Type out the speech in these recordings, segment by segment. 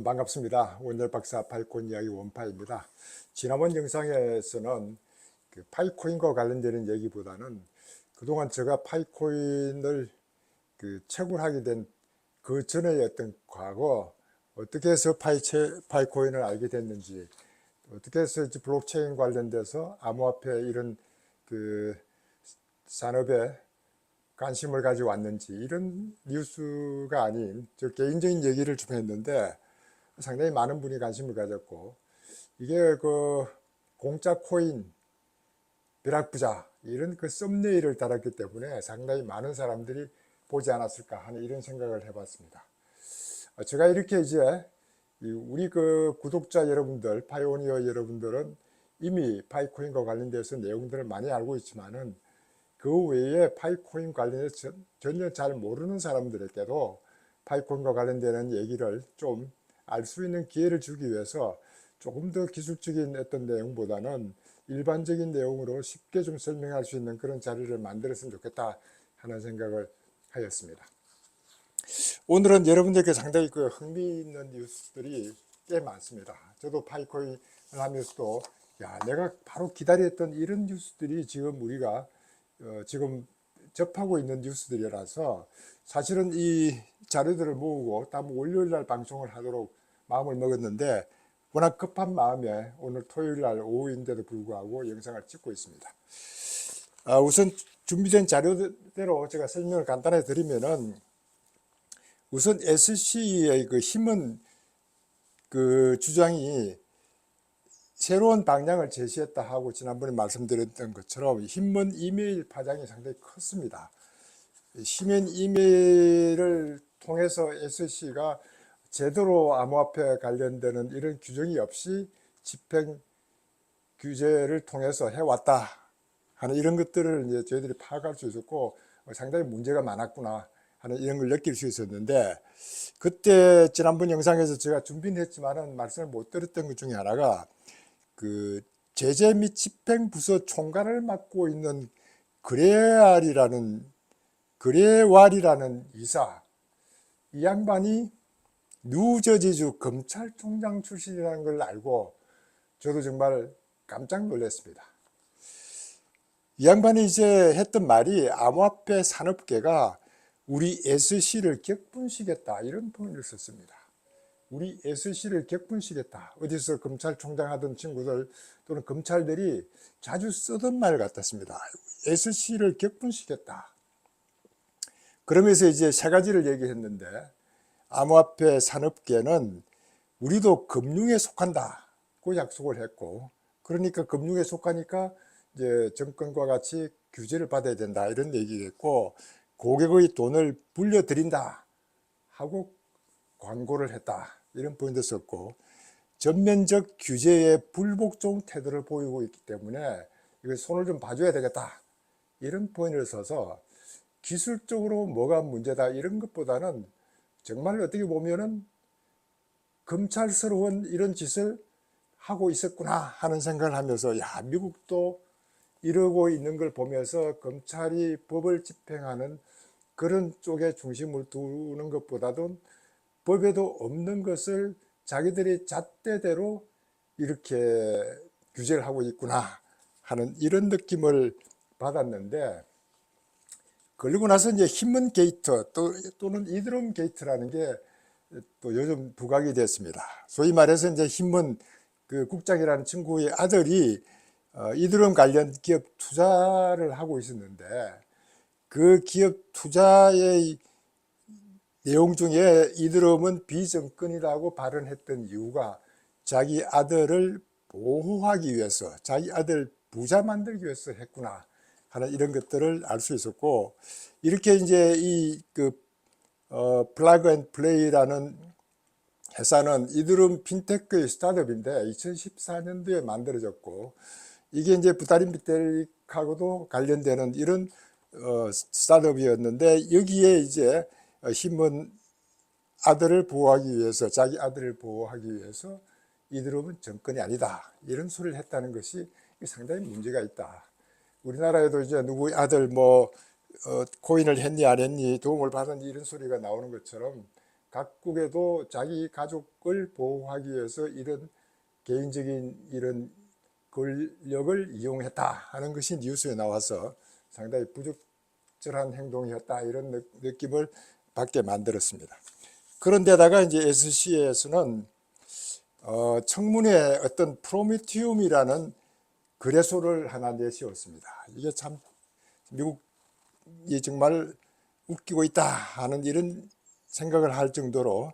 반갑습니다. 원달박사 파이코인 이야기 원파입니다. 지난번 영상에서는 파이코인과 관련되는 얘기보다는 그동안 제가 파이코인을 채굴하게 된 그 전의 어떤 과거, 어떻게 해서 파이코인을 알게 됐는지, 어떻게 해서 블록체인 관련돼서 암호화폐 이런 산업에 관심을 가지고 왔는지, 이런 뉴스가 아닌 저 개인적인 얘기를 좀 했는데 상당히 많은 분이 관심을 가졌고, 이게 공짜 코인 벼락부자 이런 썸네일을 달았기 때문에 상당히 많은 사람들이 보지 않았을까 하는 이런 생각을 해봤습니다. 제가 이렇게 이제 우리 구독자 여러분들, 파이오니어 여러분들은 이미 파이코인과 관련돼서 내용들을 많이 알고 있지만은 그 외에 파이코인 관련해서 전혀 잘 모르는 사람들에게도 파이코인과 관련되는 얘기를 좀 알 수 있는 기회를 주기 위해서 조금 더 기술적인 어떤 내용보다는 일반적인 내용으로 쉽게 좀 설명할 수 있는 그런 자리를 만들었으면 좋겠다 하는 생각을 하였습니다. 오늘은 여러분들께 상당히 흥미있는 뉴스들이 꽤 많습니다. 저도 파이코인을 하면서도 내가 바로 기다렸던 이런 뉴스들이 지금 우리가 지금 접하고 있는 뉴스들이라서 사실은 이 자료들을 모으고 다음 월요일 날 방송을 하도록 마음을 먹었는데 워낙 급한 마음에 오늘 토요일 날 오후인데도 불구하고 영상을 찍고 있습니다. 우선 준비된 자료대로 제가 설명을 간단히 드리면은, 우선 SC의 힘은 주장이 새로운 방향을 제시했다 하고 지난번에 말씀드렸던 것처럼 힘은 이메일 파장이 상당히 컸습니다. 힘은 이메일을 통해서 SC가 제대로 암호화폐 관련되는 이런 규정이 없이 집행 규제를 통해서 해왔다 하는 이런 것들을 이제 저희들이 파악할 수 있었고, 상당히 문제가 많았구나 하는 이런 걸 느낄 수 있었는데, 그때 지난번 영상에서 제가 준비는 했지만은 말씀을 못 드렸던 것 중에 하나가 제재 및 집행부서 총괄을 맡고 있는 그레왈이라는 이사, 이 양반이 뉴저지주 검찰총장 출신이라는 걸 알고 저도 정말 깜짝 놀랐습니다. 이 양반이 이제 했던 말이 암호화폐 산업계가 우리 SC를 격분시켰다 이런 표현을 썼습니다. 우리 SC를 격분시켰다. 어디서 검찰총장 하던 친구들 또는 검찰들이 자주 쓰던 말 같았습니다. SC를 격분시켰다. 그러면서 이제 세 가지를 얘기했는데, 암호화폐 산업계는 우리도 금융에 속한다고 약속을 했고, 그러니까 금융에 속하니까 이제 정권과 같이 규제를 받아야 된다 이런 얘기겠고, 고객의 돈을 불려드린다 하고 광고를 했다 이런 포인트 썼고, 전면적 규제에 불복종 태도를 보이고 있기 때문에 이거 손을 좀 봐줘야 되겠다 이런 포인트를 써서, 기술적으로 뭐가 문제다 이런 것보다는 정말 어떻게 보면은 검찰스러운 이런 짓을 하고 있었구나 하는 생각을 하면서, 미국도 이러고 있는 걸 보면서 검찰이 법을 집행하는 그런 쪽에 중심을 두는 것보다도 법에도 없는 것을 자기들이 잣대대로 이렇게 규제를 하고 있구나 하는 이런 느낌을 받았는데, 그리고 나서 이제 힘은 게이트 또는 이드럼 게이트라는 게 또 요즘 부각이 됐습니다. 소위 말해서 이제 힘은 국장이라는 친구의 아들이 이드럼 관련 기업 투자를 하고 있었는데, 그 기업 투자의 내용 중에 이드럼은 비정권이라고 발언했던 이유가 자기 아들을 보호하기 위해서, 자기 아들 부자 만들기 위해서 했구나 하는 이런 것들을 알 수 있었고, 이렇게 이제 이 플러그 앤 플레이라는 회사는 이드럼 핀테크의 스타트업인데 2014년도에 만들어졌고, 이게 이제 부타린 빅데릭하고도 관련되는 이런 스타트업이었는데, 여기에 이제 힘은 아들을 보호하기 위해서, 자기 아들을 보호하기 위해서 이드럼은 정권이 아니다 이런 소리를 했다는 것이 상당히 문제가 있다. 우리나라에도 이제 누구 아들 코인을 했니 안 했니 도움을 받았니 이런 소리가 나오는 것처럼, 각국에도 자기 가족을 보호하기 위해서 이런 개인적인 이런 권력을 이용했다 하는 것이 뉴스에 나와서 상당히 부적절한 행동이었다 이런 느낌을 받게 만들었습니다. 그런데다가 이제 SC에서는 청문회에 어떤 프로미티움이라는 거래소를 하나 내세웠습니다. 이게 참 미국이 정말 웃기고 있다 하는 이런 생각을 할 정도로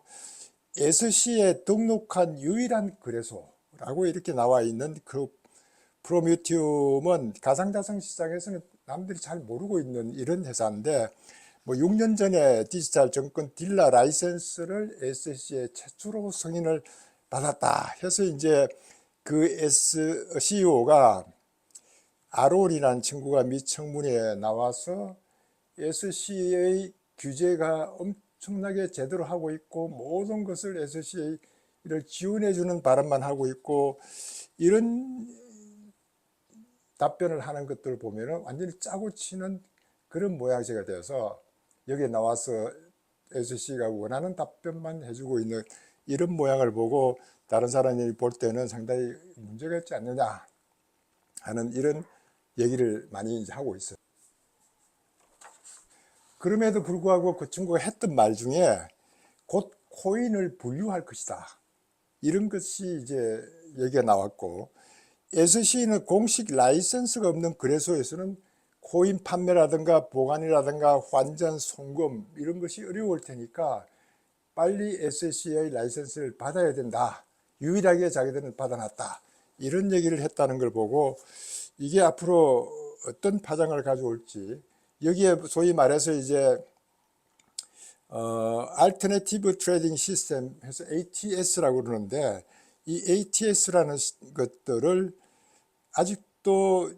SC에 등록한 유일한 거래소라고 이렇게 나와 있는 그 프로미티움은 가상자산 시장에서는 남들이 잘 모르고 있는 이런 회사인데, 뭐 6년 전에 디지털 증권 딜러 라이센스를 SC에 최초로 승인을 받았다 해서 이제 그 CEO가 아론이라는 친구가 미 청문회에 나와서 SC의 규제가 엄청나게 제대로 하고 있고 모든 것을 SC를 지원해 주는 발언만 하고 있고 이런 답변을 하는 것들을 보면 완전히 짜고 치는 그런 모양새가 되어서 여기에 나와서 SC가 원하는 답변만 해주고 있는 이런 모양을 보고 다른 사람이 볼 때는 상당히 문제가 있지 않느냐 하는 이런 얘기를 많이 이제 하고 있어요. 그럼에도 불구하고 그 친구가 했던 말 중에 곧 코인을 분류할 것이다 이런 것이 이제 얘기가 나왔고, SC는 공식 라이선스가 없는 거래소에서는 코인 판매라든가 보관이라든가 환전, 송금 이런 것이 어려울 테니까 빨리 SC의 라이선스를 받아야 된다. 유일하게 자기들은 받아놨다. 이런 얘기를 했다는 걸 보고 이게 앞으로 어떤 파장을 가져올지, 여기에 소위 말해서 이제 Alternative Trading System 해서 ATS라고 그러는데, 이 ATS라는 것들을 아직도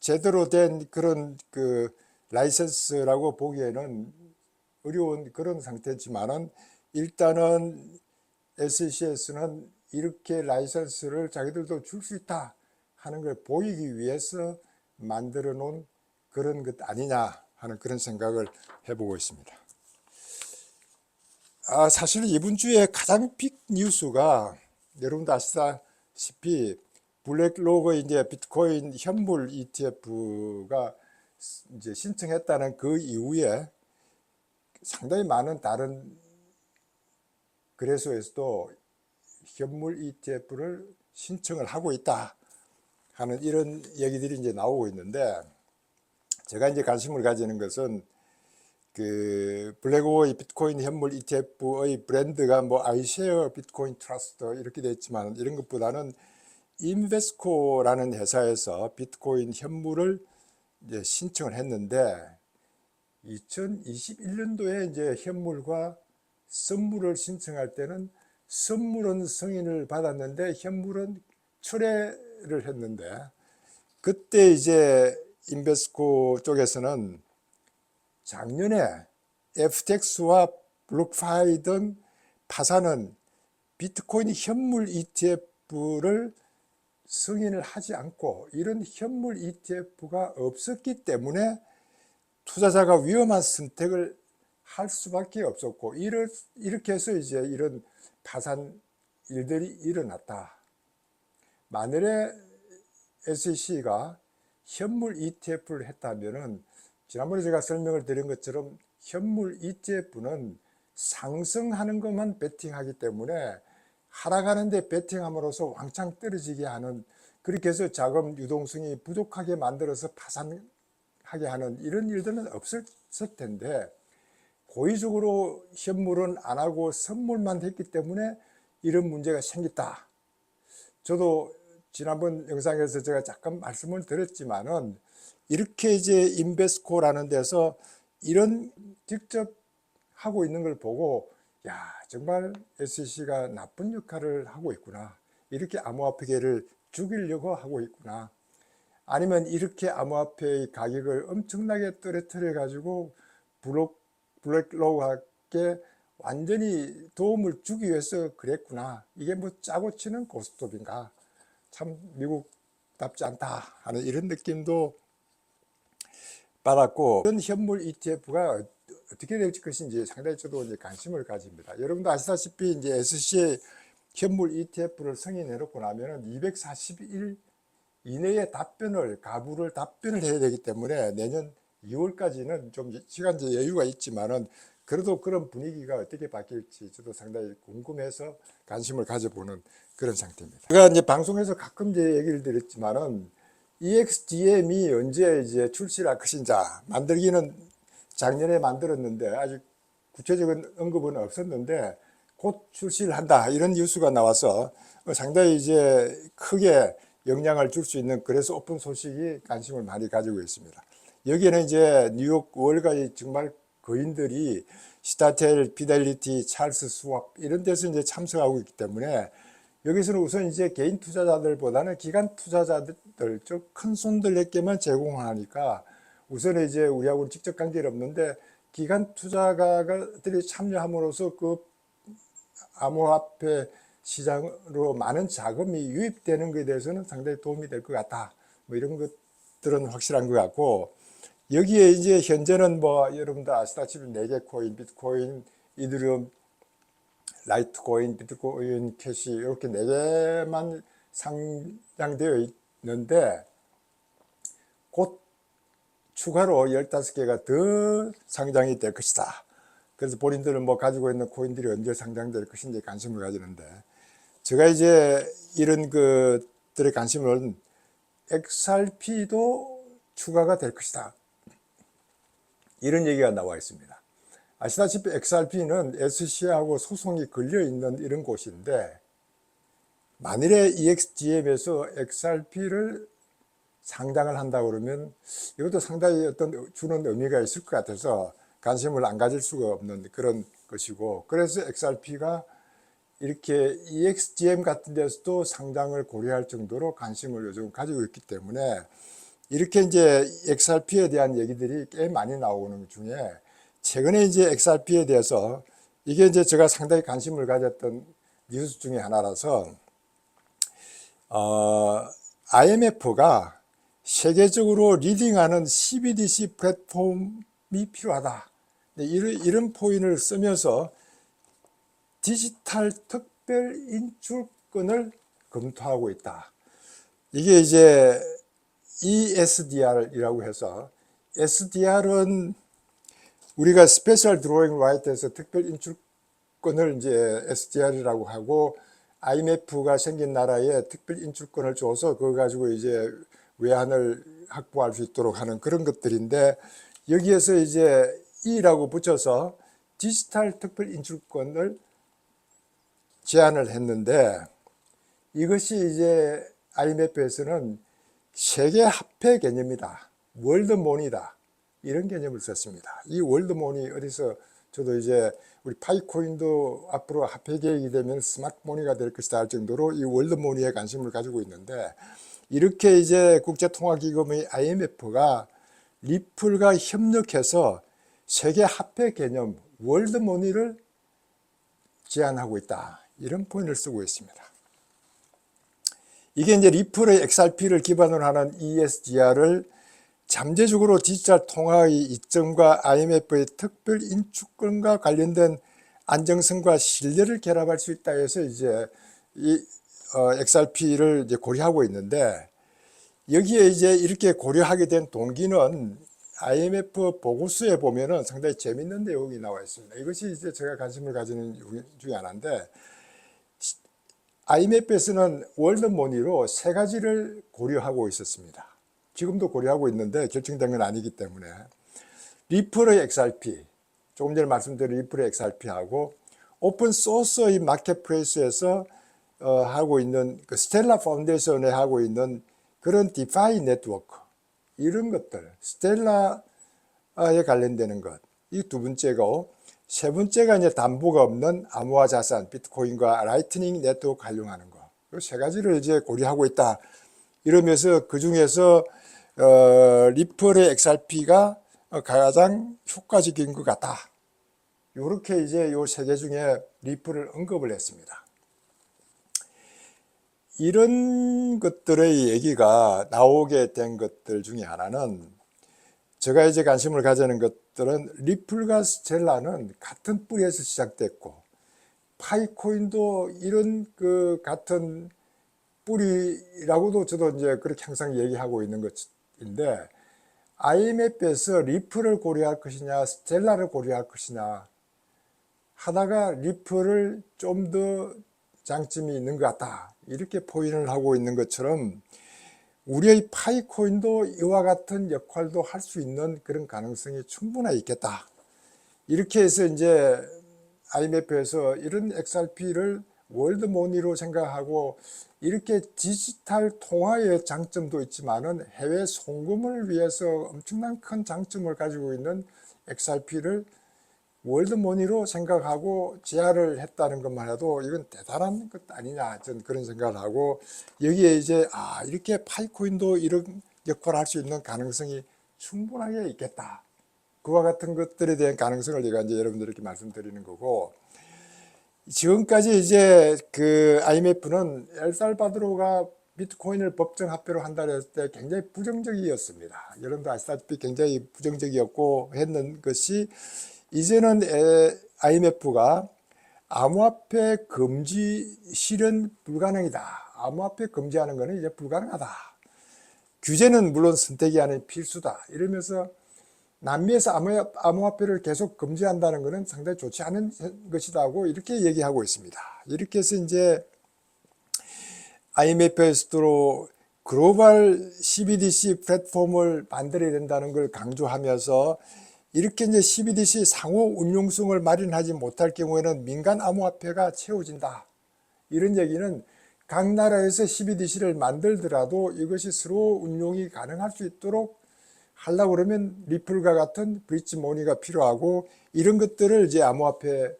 제대로 된 그런 그 라이센스라고 보기에는 어려운 그런 상태지만은, 일단은 SC에서는 이렇게 라이센스를 자기들도 줄 수 있다 하는 걸 보이기 위해서 만들어 놓은 그런 것 아니냐 하는 그런 생각을 해보고 있습니다. 사실 이번 주에 가장 빅 뉴스가 여러분도 아시다시피 블랙로그 이제 비트코인 현물 ETF가 이제 신청했다는 그 이후에 상당히 많은 다른 거래소에서도 현물 ETF를 신청을 하고 있다 하는 이런 얘기들이 이제 나오고 있는데, 제가 이제 관심을 가지는 것은 그 블랙로그 비트코인 현물 ETF의 브랜드가 뭐 아이쉐어 비트코인 트러스트 이렇게 돼 있지만, 이런 것보다는 인베스코라는 회사에서 비트코인 현물을 이제 신청을 했는데 2021년도에 이제 현물과 선물을 신청할 때는 선물은 승인을 받았는데 현물은 철회를 했는데, 그때 이제 인베스코 쪽에서는 작년에 FTX와 블록파이 등 파산은 비트코인 현물 ETF를 승인을 하지 않고 이런 현물 ETF가 없었기 때문에 투자자가 위험한 선택을 할 수밖에 없었고, 이렇게 해서 이제 이런 파산 일들이 일어났다. 만일에 SEC가 현물 ETF를 했다면은, 지난번에 제가 설명을 드린 것처럼 현물 ETF는 상승하는 것만 베팅하기 때문에 하락하는데 베팅함으로써 왕창 떨어지게 하는, 그렇게 해서 자금 유동성이 부족하게 만들어서 파산하게 하는 이런 일들은 없었을 텐데, 고의적으로 현물은 안 하고 선물만 했기 때문에 이런 문제가 생겼다. 저도 지난번 영상에서 제가 잠깐 말씀을 드렸지만은, 이렇게 이제 인베스코라는 데서 이런 직접 하고 있는 걸 보고, 야, 정말 SEC가 나쁜 역할을 하고 있구나. 이렇게 암호화폐계를 죽이려고 하고 있구나. 아니면 이렇게 암호화폐의 가격을 엄청나게 떨어뜨려 가지고 블랙로그에게 완전히 도움을 주기 위해서 그랬구나. 이게 뭐 짜고 치는 고스톱인가. 참 미국답지 않다 하는 이런 느낌도 받았고, 이런 현물 ETF가 어떻게 될 것인지 상당히 저도 이제 관심을 가집니다. 여러분도 아시다시피 이제 SC의 현물 ETF를 승인해 놓고 나면은 240일 이내에 가부를 답변을 해야 되기 때문에 내년 2월까지는 좀 시간적 여유가 있지만은 그래도 그런 분위기가 어떻게 바뀔지 저도 상당히 궁금해서 관심을 가져보는 그런 상태입니다. 제가 이제 방송에서 가끔 이제 얘기를 드렸지만은 EXDM이 언제 이제 출시를 할 것인가, 만들기는 작년에 만들었는데 아직 구체적인 언급은 없었는데 곧 출시를 한다, 이런 뉴스가 나와서 상당히 이제 크게 영향을 줄 수 있는, 그래서 오픈 소식이 관심을 많이 가지고 있습니다. 여기에는 이제 뉴욕 월가의 정말 거인들이 시타텔, 피델리티, 찰스 스왑 이런 데서 이제 참석하고 있기 때문에 여기서는 우선 이제 개인 투자자들보다는 기관 투자자들, 좀 큰 손들에게만 제공하니까 우선 이제 우리하고는 직접 관계는 없는데 기관 투자가들이 참여함으로써 그 암호화폐 시장으로 많은 자금이 유입되는 것에 대해서는 상당히 도움이 될 것 같다, 뭐 이런 것들은 확실한 것 같고, 여기에 이제 현재는 뭐 여러분들 아시다시피 4개 코인, 비트코인, 이더리움, 라이트코인, 비트코인 캐시 이렇게 4개만 상장되어 있는데 곧 추가로 15개가 더 상장이 될 것이다. 그래서 본인들은 뭐 가지고 있는 코인들이 언제 상장될 것인지 관심을 가지는데, 제가 이제 이런 것들의 관심은 XRP도 추가가 될 것이다, 이런 얘기가 나와 있습니다. 아시다시피 XRP는 SC하고 소송이 걸려 있는 이런 곳인데, 만일에 EXDM에서 XRP를 상장을 한다 그러면 이것도 상당히 어떤 주는 의미가 있을 것 같아서 관심을 안 가질 수가 없는 그런 것이고, 그래서 XRP가 이렇게 EXDM 같은 데서도 상장을 고려할 정도로 관심을 요즘 가지고 있기 때문에 이렇게 이제 XRP에 대한 얘기들이 꽤 많이 나오는 중에, 최근에 이제 XRP에 대해서 이게 이제 제가 상당히 관심을 가졌던 뉴스 중에 하나라서, IMF가 세계적으로 리딩하는 CBDC 플랫폼이 필요하다, 이런 포인트를 쓰면서 디지털 특별 인출권을 검토하고 있다. 이게 이제 ESDR이라고 해서, SDR은 우리가 스페셜 드로잉 라이트에서 특별 인출권을 이제 SDR이라고 하고, IMF가 생긴 나라에 특별 인출권을 줘서 그거 가지고 이제 외환을 확보할 수 있도록 하는 그런 것들인데, 여기에서 이제 E라고 붙여서 디지털 특별 인출권을 제안을 했는데, 이것이 이제 IMF에서는 세계 화폐 개념이다, 월드머니다, 이런 개념을 썼습니다. 이 월드머니 어디서, 저도 이제 우리 파이코인도 앞으로 화폐 계획이 되면 스마트머니가 될 것이다 할 정도로 이 월드머니에 관심을 가지고 있는데, 이렇게 이제 국제통화기금의 IMF가 리플과 협력해서 세계 화폐 개념 월드머니를 제안하고 있다, 이런 포인트를 쓰고 있습니다. 이게 이제 리플의 XRP를 기반으로 하는 ESDR을 잠재적으로 디지털 통화의 이점과 IMF의 특별 인출권과 관련된 안정성과 신뢰를 결합할 수 있다 해서 이제 이 XRP를 이제 고려하고 있는데, 여기에 이제 이렇게 고려하게 된 동기는 IMF 보고서에 보면은 상당히 재밌는 내용이 나와 있습니다. 이것이 이제 제가 관심을 가지는 이유 중에 하나인데, IMF에서는 월드머니로 3가지를 고려하고 있었습니다. 지금도 고려하고 있는데 결정된 건 아니기 때문에, 리플의 XRP, 조금 전에 말씀드린 리플의 XRP하고 오픈 소스의 마켓플레이스에서 하고 있는 그 스텔라 파운데이션에 하고 있는 그런 디파이 네트워크, 이런 것들, 스텔라에 관련되는 것, 이 2번째고, 3번째가 이제 담보가 없는 암호화 자산, 비트코인과 라이트닝 네트워크 활용하는 거, 이 3가지를 이제 고려하고 있다, 이러면서 그 중에서 리플의 XRP가 가장 효과적인 것 같다, 이렇게 이제 이 3개 중에 리플을 언급을 했습니다. 이런 것들의 얘기가 나오게 된 것들 중에 하나는, 제가 이제 관심을 가지는 것들은 리플과 스텔라는 같은 뿌리에서 시작됐고 파이코인도 이런 그 같은 뿌리라고도 저도 이제 그렇게 항상 얘기하고 있는 것인데 IMF에서 리플을 고려할 것이냐 스텔라를 고려할 것이냐 하다가 리플을 좀 더 장점이 있는 것 같다 이렇게 포인을 하고 있는 것처럼 우리의 파이코인도 이와 같은 역할도 할 수 있는 그런 가능성이 충분히 있겠다. 이렇게 해서 이제 IMF에서 이런 XRP를 월드머니로 생각하고 이렇게 디지털 통화의 장점도 있지만은 해외 송금을 위해서 엄청난 큰 장점을 가지고 있는 XRP를 월드머니로 생각하고 제안을 했다는 것만 해도 이건 대단한 것 아니냐 저는 그런 생각을 하고 여기에 이제 이렇게 파이코인도 이런 역할을 할 수 있는 가능성이 충분하게 있겠다. 그와 같은 것들에 대한 가능성을 제가 이제 여러분들에게 말씀드리는 거고 지금까지 이제 그 IMF는 엘살바도르가 비트코인을 법정 화폐로 한다고 했을 때 굉장히 부정적이었습니다. 여러분도 아시다시피 굉장히 부정적이었고 했는 것이 이제는 IMF가 암호화폐 금지 실현 불가능이다. 암호화폐 금지하는 것은 이제 불가능하다. 규제는 물론 선택이 아닌 필수다. 이러면서 남미에서 암호화폐를 계속 금지한다는 것은 상당히 좋지 않은 것이다고 이렇게 얘기하고 있습니다. 이렇게 해서 이제 IMF에서도 글로벌 CBDC 플랫폼을 만들어야 된다는 걸 강조하면서 이렇게 이제 CBDC 상호 운용성을 마련하지 못할 경우에는 민간 암호화폐가 채워진다. 이런 얘기는 각 나라에서 CBDC를 만들더라도 이것이 서로 운용이 가능할 수 있도록 하려고 그러면 리플과 같은 브릿지 머니가 필요하고 이런 것들을 이제 암호화폐,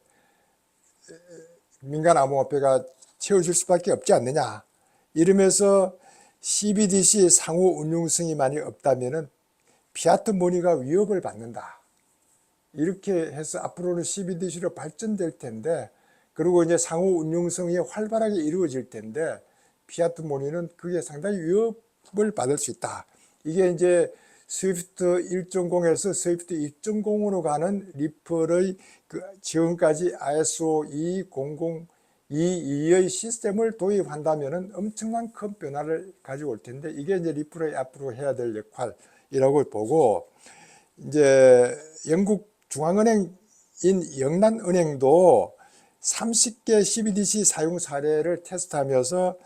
민간 암호화폐가 채워줄 수밖에 없지 않느냐. 이러면서 CBDC 상호 운용성이 많이 없다면은 피아트 머니가 위협을 받는다. 이렇게 해서 앞으로는 CBDC로 발전될 텐데 그리고 이제 상호 운용성이 활발하게 이루어질 텐데 피아트 머니는 그게 상당히 위협을 받을 수 있다. 이게 이제 스위프트 1.0에서 스위프트 2.0으로 가는 리플의 그 지금까지 ISO 20022의 시스템을 도입한다면은 엄청난 큰 변화를 가지고 올 텐데 이게 이제 리플의 앞으로 해야 될 역할이라고 보고 이제 영국 중앙은행인 영란은행도 30개 CBDC 사용 사례를 테스트하면서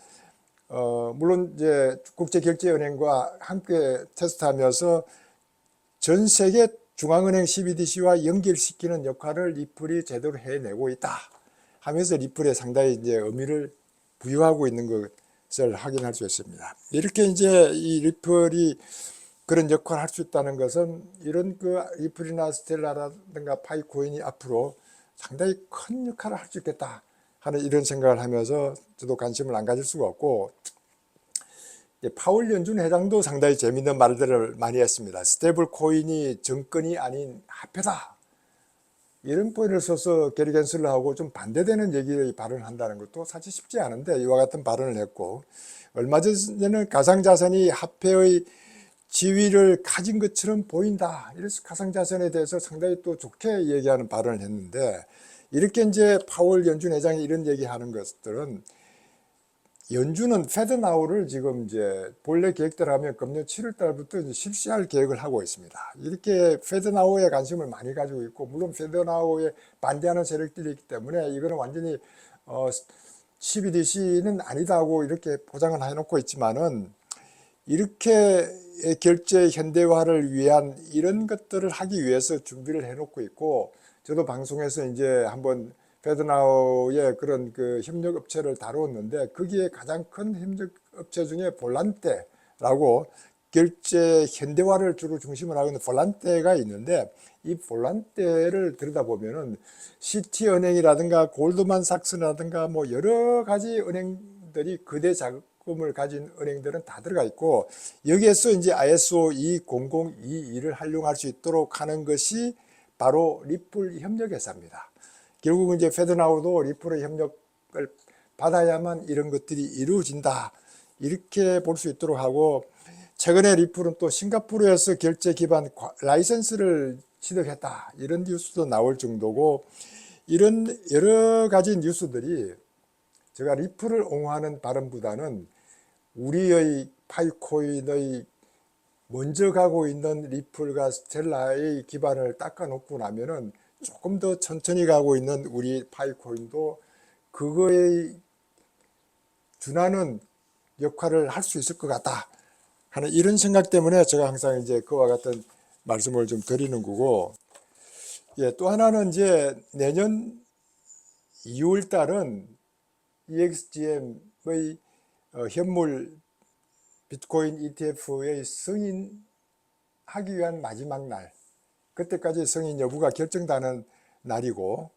물론 이제 국제결제은행과 함께 테스트하면서 전 세계 중앙은행 CBDC와 연결시키는 역할을 리플이 제대로 해내고 있다 하면서 리플에 상당히 이제 의미를 부여하고 있는 것을 확인할 수 있습니다. 이렇게 이제 이 리플이 그런 역할을 할 수 있다는 것은 이런 그 리플이나 스텔라라든가 파이코인이 앞으로 상당히 큰 역할을 할 수 있겠다 하는 이런 생각을 하면서 저도 관심을 안 가질 수가 없고 파월 연준 회장도 상당히 재미있는 말들을 많이 했습니다. 스테이블 코인이 정권이 아닌 화폐다. 이런 포인트를 써서 게리 겐슬러하고 좀 반대되는 얘기를 발언한다는 것도 사실 쉽지 않은데 이와 같은 발언을 했고 얼마 전에는 가상자산이 화폐의 지위를 가진 것처럼 보인다. 이래서 가상자산에 대해서 상당히 또 좋게 얘기하는 발언을 했는데 이렇게 이제 파월 연준 회장이 이런 얘기하는 것들은 연준은 페드나우를 지금 이제 본래 계획대로 하면 금년 7월 달부터 이제 실시할 계획을 하고 있습니다. 이렇게 페드나우에 관심을 많이 가지고 있고 물론 페드나우에 반대하는 세력들이 있기 때문에 이거는 완전히 CBDC는 아니다고 이렇게 포장을 해놓고 있지만은 이렇게 결제 현대화를 위한 이런 것들을 하기 위해서 준비를 해놓고 있고 저도 방송에서 이제 한번 페드나우의 그런 그 협력업체를 다루었는데 거기에 가장 큰 협력업체 중에 볼란테라고 결제 현대화를 주로 중심으로 하고 있는 볼란테가 있는데 이 볼란테를 들여다보면은 시티은행이라든가 골드만삭스라든가 뭐 여러 가지 은행들이 거대 자금을 가진 은행들은 다 들어가 있고 여기에서 이제 ISO 20022를 활용할 수 있도록 하는 것이 바로 리플 협력회사입니다. 결국은 이제 페드나우도 리플의 협력을 받아야만 이런 것들이 이루어진다. 이렇게 볼 수 있도록 하고 최근에 리플은 또 싱가포르에서 결제 기반 라이선스를 취득했다. 이런 뉴스도 나올 정도고, 이런 여러 가지 뉴스들이 제가 리플을 옹호하는 발언보다는 우리의 파이코인의 먼저 가고 있는 리플과 스텔라의 기반을 닦아놓고 나면은 조금 더 천천히 가고 있는 우리 파이코인도 그거에 준하는 역할을 할 수 있을 것 같다 하는 이런 생각 때문에 제가 항상 이제 그와 같은 말씀을 좀 드리는 거고, 예, 또 하나는 이제 내년 2월 달은 EXGM의 현물 비트코인 ETF의 승인하기 위한 마지막 날, 그때까지 승인 여부가 결정되는 날이고,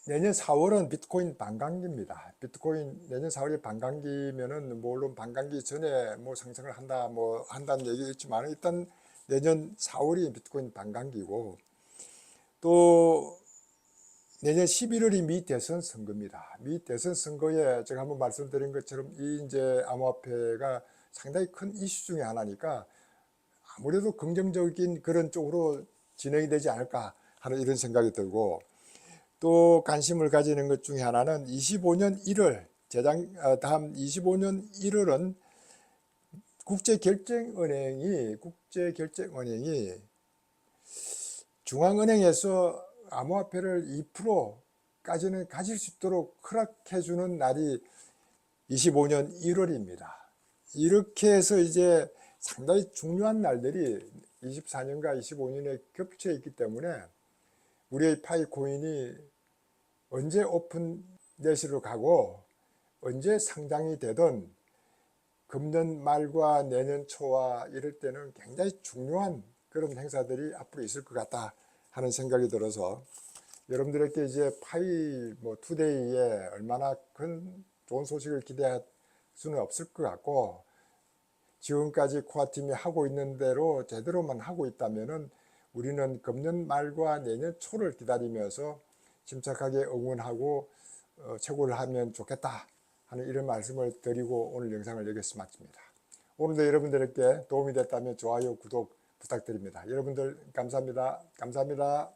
내년 4월은 비트코인 반감기입니다. 비트코인 내년 4월이 반감기면은 물론 반감기 전에 뭐 상승을 한다 뭐 한다는 얘기 있지만, 일단 내년 4월이 비트코인 반감기고, 또 내년 11월이 미 대선 선거입니다. 미 대선 선거에 제가 한번 말씀드린 것처럼 이 이제 암호화폐가 상당히 큰 이슈 중에 하나니까 아무래도 긍정적인 그런 쪽으로 진행이 되지 않을까 하는 이런 생각이 들고, 또 관심을 가지는 것 중에 하나는 25년 1월 다음 25년 1월은 국제결제은행이 중앙은행에서 암호화폐를 2%까지는 가질 수 있도록 허락해주는 날이 25년 1월입니다. 이렇게 해서 이제 상당히 중요한 날들이 24년과 25년에 겹쳐 있기 때문에 우리의 파이코인이 언제 오픈넷으로 가고 언제 상장이 되든 금년 말과 내년 초와 이럴 때는 굉장히 중요한 그런 행사들이 앞으로 있을 것 같다 하는 생각이 들어서, 여러분들에게 이제 파이 투데이에 얼마나 큰 좋은 소식을 기대할 수는 없을 것 같고, 지금까지 코아팀이 하고 있는 대로 제대로만 하고 있다면은 우리는 금년 말과 내년 초를 기다리면서 침착하게 응원하고 최고를 하면 좋겠다 하는 이런 말씀을 드리고 오늘 영상을 여기서 마칩니다. 오늘도 여러분들에게 도움이 됐다면 좋아요, 구독 부탁드립니다. 여러분들 감사합니다. 감사합니다.